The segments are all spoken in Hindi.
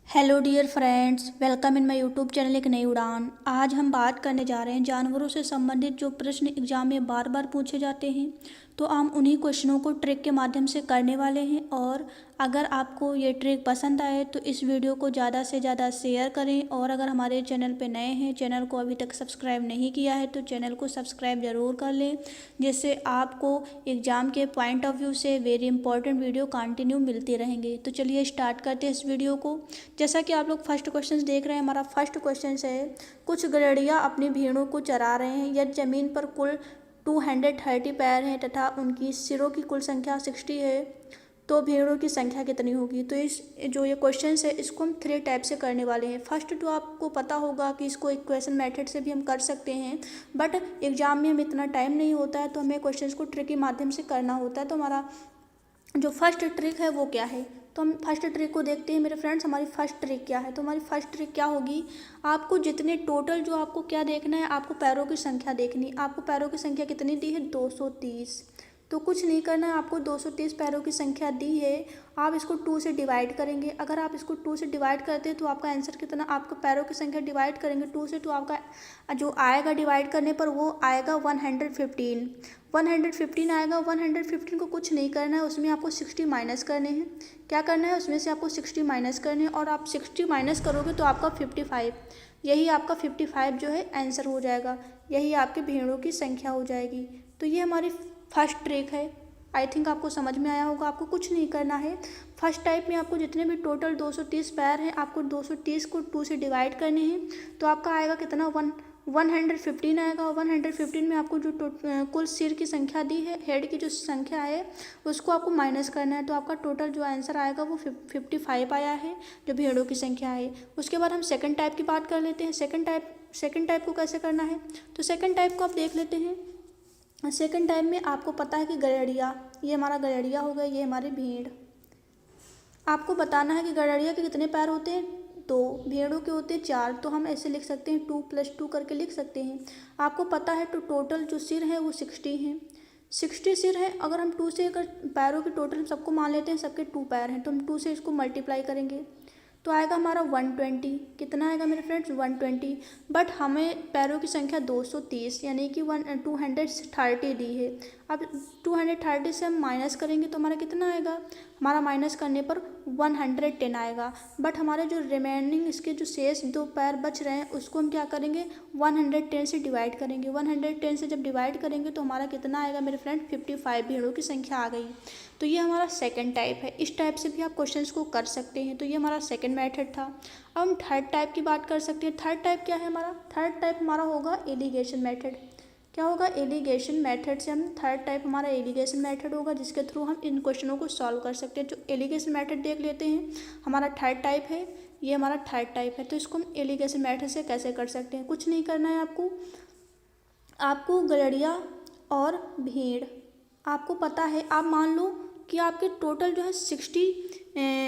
Hello dear friends, welcome in my YouTube channel एक नई उड़ान। आज हम बात करने जा रहे हैं जानवरों से संबंधित जो प्रश्न एग्जाम में बार बार पूछे जाते हैं। तो हम उन्हीं क्वेश्चनों को ट्रिक के माध्यम से करने वाले हैं। और अगर आपको ये ट्रिक पसंद आए तो इस वीडियो को ज़्यादा से ज़्यादा शेयर करें। और अगर हमारे चैनल पर नए हैं, चैनल को अभी तक सब्सक्राइब नहीं किया है तो चैनल को सब्सक्राइब ज़रूर कर लें, जिससे आपको एग्ज़ाम के पॉइंट ऑफ व्यू से वेरी इंपॉर्टेंट वीडियो कंटिन्यू मिलते रहेंगे। तो चलिए स्टार्ट करते हैं इस वीडियो को। जैसा कि आप लोग फर्स्ट क्वेश्चन देख रहे हैं, हमारा फर्स्ट क्वेश्चन है, कुछ गड़ेड़ियाँ अपनी भेड़ों को चरा रहे हैं। यदि जमीन पर कुल 230 पैर हैं तथा उनकी सिरों की कुल संख्या 60 है तो भेड़ों की संख्या कितनी होगी। तो इस जो ये क्वेश्चन है इसको हम 3 टाइप से करने वाले हैं। फर्स्ट तो आपको पता होगा कि इसको इक्वेशन मेथड से भी हम कर सकते हैं, बट एग्जाम में हमें इतना टाइम नहीं होता है तो हमें क्वेश्चन को ट्रिक के माध्यम से करना होता है। तो हमारा जो फर्स्ट ट्रिक है वो क्या है, तो हम फर्स्ट ट्रिक को देखते हैं मेरे फ्रेंड्स। हमारी फर्स्ट ट्रिक क्या है, तो हमारी फर्स्ट ट्रिक क्या होगी, आपको जितने टोटल जो आपको क्या देखना है, आपको पैरों की संख्या देखनी। आपको पैरों की संख्या कितनी दी है, 230। तो कुछ नहीं करना है, आपको 230 पैरों की संख्या दी है। आप इसको 2 से डिवाइड करेंगे। अगर आप इसको 2 से डिवाइड करते हैं तो आपका आंसर कितना, आपका पैरों की संख्या डिवाइड करेंगे 2 से तो आपका जो आएगा डिवाइड करने पर वो आएगा 115। 115 आएगा। 115 को कुछ नहीं करना है, उसमें आपको 60 माइनस करने हैं। क्या करना है, उसमें से आपको 60 माइनस करने हैं और आप 60 माइनस करोगे तो आपका 55, यही आपका 55 जो है आंसर हो जाएगा। यही आपके भेड़ों की संख्या हो जाएगी। तो ये हमारी फर्स्ट ट्रिक है। आई थिंक आपको समझ में आया होगा। आपको कुछ नहीं करना है। फर्स्ट टाइप में आपको जितने भी टोटल 230 पैर हैं, आपको 230 को 2 से डिवाइड करने हैं तो आपका आएगा कितना, 115 आएगा। 115 में आपको जो कुल सिर की संख्या दी है, हेड की जो संख्या है उसको आपको माइनस करना है। तो आपका टोटल जो आंसर आएगा वो 55 आया है, जो भेड़ों की संख्या है। उसके बाद हम सेकंड टाइप की बात कर लेते हैं। सेकंड टाइप को कैसे करना है, तो सेकंड टाइप को आप देख लेते हैं। सेकंड टाइम में आपको पता है कि गड़ेड़िया, ये हमारा गड़ेड़िया हो गया, ये हमारी भेड़। आपको बताना है कि गड़ेड़िया के कितने पैर होते हैं, 2। भेड़ों के होते हैं 4। तो हम ऐसे लिख सकते हैं 2 + 2 करके लिख सकते हैं। आपको पता है तो टोटल जो सिर है वो 60 हैं। 60 सिर है। अगर हम 2 से अगर पैरों के टोटल सबको मान लेते हैं, सबके 2 पैर हैं, तो हम 2 से इसको मल्टीप्लाई करेंगे तो आएगा हमारा 120। कितना आएगा मेरे फ्रेंड्स, 120। बट हमें पैरों की संख्या 230 यानी कि 230 दी है। अब 230 से हम माइनस करेंगे तो हमारा कितना आएगा, हमारा माइनस करने पर 110 आएगा। बट हमारे जो रिमेनिंग इसके जो शेष 2 पैर बच रहे हैं उसको हम क्या करेंगे, 110 से डिवाइड करेंगे। 110 से जब डिवाइड करेंगे तो हमारा कितना आएगा मेरे फ्रेंड, 55 भेड़ों की संख्या आ गई। तो ये हमारा सेकंड टाइप है। इस टाइप से भी आप क्वेश्चंस को कर सकते हैं। तो ये हमारा सेकंड मेथड था। अब हम थर्ड टाइप की बात कर सकते हैं। थर्ड टाइप क्या है हमारा, थर्ड टाइप हमारा होगा एलिगेशन मेथड। क्या होगा, एलिगेशन मेथड से हम थर्ड टाइप हमारा एलिगेशन मेथड होगा, जिसके थ्रू हम इन क्वेश्चनों को सॉल्व कर सकते हैं। जो एलिगेशन मेथड देख लेते हैं, हमारा थर्ड टाइप है, ये हमारा थर्ड टाइप है। तो इसको हम एलिगेशन मेथड से कैसे कर सकते हैं, कुछ नहीं करना है आपको गड़ेड़िया और भेड़ आपको पता है। आप मान लो कि आपके टोटल जो है 60,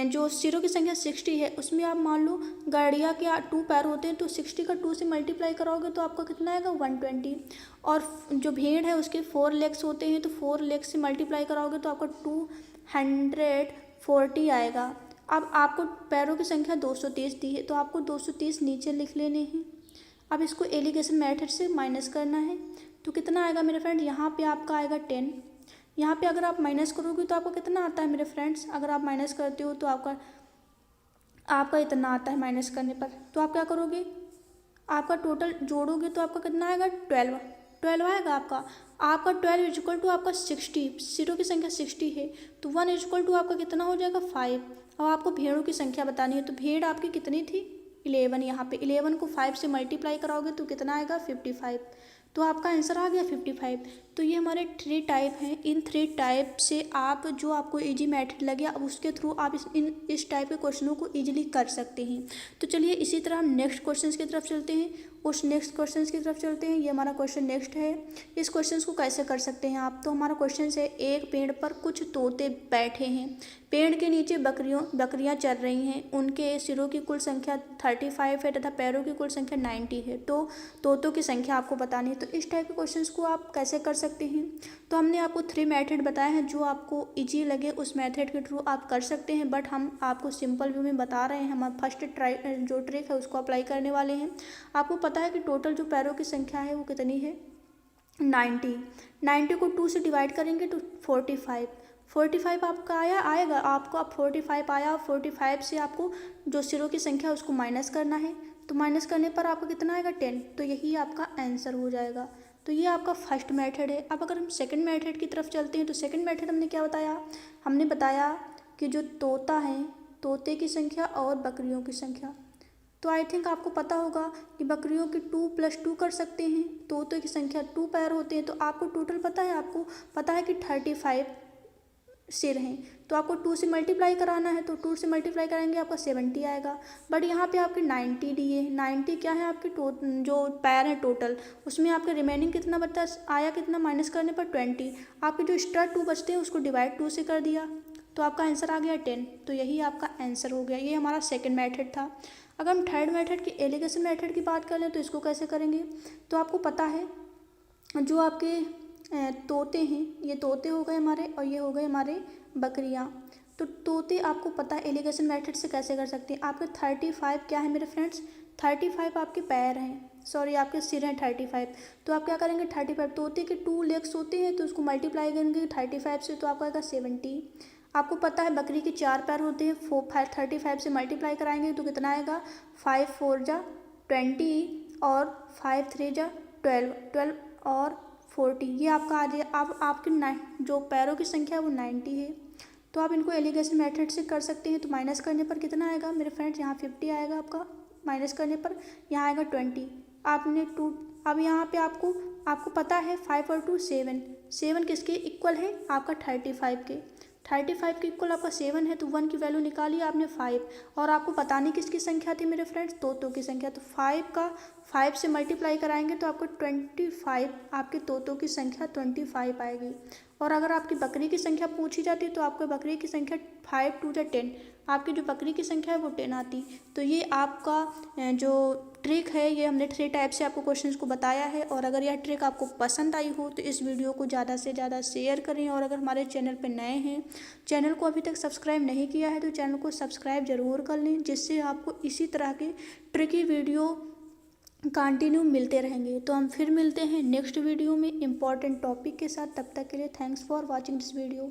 जो सिरों की संख्या 60 है, उसमें आप मान लो गड़ेड़िया के 2 पैर होते हैं तो 60 का 2 से मल्टीप्लाई कराओगे तो आपका कितना आएगा, 120। और जो भेड़ है उसके 4 लेग्स होते हैं तो 4 लेग्स से मल्टीप्लाई कराओगे तो आपका 240 आएगा। अब आपको पैरों की संख्या 230 दी है तो आपको 230 नीचे लिख लेने हैं। अब इसको एलिगेशन मेथड से माइनस करना है तो कितना आएगा मेरे फ्रेंड, यहाँ पे आपका आएगा 10। यहाँ पे अगर आप माइनस करोगे तो आपको कितना आता है मेरे फ्रेंड्स, अगर आप माइनस करते हो तो आपका इतना आता है माइनस करने पर। तो आप क्या करोगे, आपका टोटल जोड़ोगे तो आपका कितना आएगा, 12 आएगा आपका 12 = आपका 60। सिरों की संख्या 60 है तो 1 = आपका कितना हो जाएगा, 5। अब आपको भेड़ों की संख्या बतानी है तो भेड़ आपकी कितनी थी, 11। यहाँ पे 11 को 5 से मल्टीप्लाई कराओगे तो कितना आएगा, 55। तो आपका आंसर आ गया 55। तो ये हमारे 3 टाइप हैं। इन 3 टाइप से आप जो आपको इजी मेथड लगे अब उसके थ्रू आप इस टाइप के क्वेश्चनों को इजीली कर सकते हैं। तो चलिए इसी तरह हम नेक्स्ट क्वेश्चन की तरफ चलते हैं। ये हमारा क्वेश्चन नेक्स्ट है। इस क्वेश्चन को कैसे कर सकते हैं आप, तो हमारा क्वेश्चन है, एक पेड़ पर कुछ तोते बैठे हैं। पेड़ के नीचे बकरियां चर रही हैं, उनके सिरों की कुल संख्या 35 है तथा पैरों की कुल संख्या 90 है, तो तोतों की संख्या आपको बतानी है। तो इस टाइप के क्वेश्चंस को आप कैसे कर सकते हैं। तो हमने आपको 3 मेथड बताए हैं, जो आपको इजी लगे उस मेथड के थ्रू आप कर सकते हैं, बट हम आपको सिंपल वे में बता रहे हैं। हम फर्स्ट जो ट्रिक है उसको अप्लाई करने वाले हैं। आपको पता है कि टोटल जो पैरों की संख्या है वो कितनी है, 90 को 2 से डिवाइड करेंगे तो 45 आपका आएगा आपको। अब 45 आया, 45 से आपको जो सिरों की संख्या उसको माइनस करना है, तो माइनस करने पर आपको कितना आएगा, 10। तो यही आपका आंसर हो जाएगा। तो ये आपका फर्स्ट मेथड है। अब अगर हम सेकंड मेथड की तरफ चलते हैं, तो सेकंड मेथड हमने क्या बताया, हमने बताया कि जो तोता है, तोते की संख्या और बकरियों की संख्या। तो आई थिंक आपको पता होगा कि बकरियों की 2 + 2 कर सकते हैं, तोतों की संख्या 2 पैर होते हैं। तो आपको टोटल पता है, आपको पता है कि 35 सिर हैं, तो आपको 2 से मल्टीप्लाई कराना है, तो 2 से मल्टीप्लाई करेंगे आपका 70 आएगा। बट यहाँ पे आपके 90 दिए, 90 क्या है आपके जो पैर हैं टोटल, उसमें आपके रिमेनिंग कितना बचा आया, कितना माइनस करने पर 20। आपके जो एक्स्ट्रा 2 बचते हैं उसको डिवाइड 2 से कर दिया, तो आपका आंसर आ गया 10। तो यही आपका आंसर हो गया। ये हमारा सेकंड मेथड था। अगर हम थर्ड मेथड की एलिगेशन मेथड की बात कर लें, तो इसको कैसे करेंगे। तो आपको पता है जो आपके तोते हैं, ये तोते हो गए हमारे और ये हो गए हमारे बकरियां। तो तोते आपको पता है एलिगेशन मेथड से कैसे कर सकते हैं। आपके 35 क्या है मेरे फ्रेंड्स, 35 आपके पैर हैं, सॉरी आपके सिर हैं 35। तो आप क्या करेंगे, 35 तोते के 2 लेग्स होते हैं, तो उसको मल्टीप्लाई करेंगे 35 से, तो आपका आएगा 70। आपको पता है बकरी के 4 पैर होते हैं, 35 से मल्टीप्लाई कराएंगे तो कितना आएगा, 5 4 जा 20 और 5 3 जा 12 और 40। ये आपका आ जाए। अब आपके जो पैरों की संख्या है वो 90 है। तो आप इनको एलिगेशन मेथड से कर सकते हैं। तो माइनस करने पर कितना आएगा मेरे फ्रेंड्स, यहाँ 50 आएगा आपका, माइनस करने पर यहाँ आएगा 20। आपने 2, अब यहाँ पे आपको पता है 5 और 2 7 किसके इक्वल है, आपका 35 के। 35 के इक्वल आपका 7 है, तो 1 की वैल्यू निकाली आपने 5। और आपको पता नहीं किसकी संख्या थी मेरे फ्रेंड्स, तोतों की संख्या। तो 5 से मल्टीप्लाई कराएंगे तो आपको 25, आपके तोतों की संख्या 25 आएगी। और अगर आपकी बकरी की संख्या पूछी जाती तो आपको बकरी की संख्या 5 2 10, आपकी जो बकरी की संख्या है वो 10 आती। तो ये आपका जो ट्रिक है, ये हमने 3 टाइप से आपको क्वेश्चंस को बताया है। और अगर यह ट्रिक आपको पसंद आई हो तो इस वीडियो को ज़्यादा से ज़्यादा शेयर करें। और अगर हमारे चैनल पर नए हैं, चैनल को अभी तक सब्सक्राइब नहीं किया है, तो चैनल को सब्सक्राइब ज़रूर कर लें, जिससे आपको इसी तरह के ट्रिकी वीडियो कंटिन्यू मिलते रहेंगे। तो हम फिर मिलते हैं नेक्स्ट वीडियो में इम्पॉर्टेंट टॉपिक के साथ। तब तक के लिए thanks for watching this video.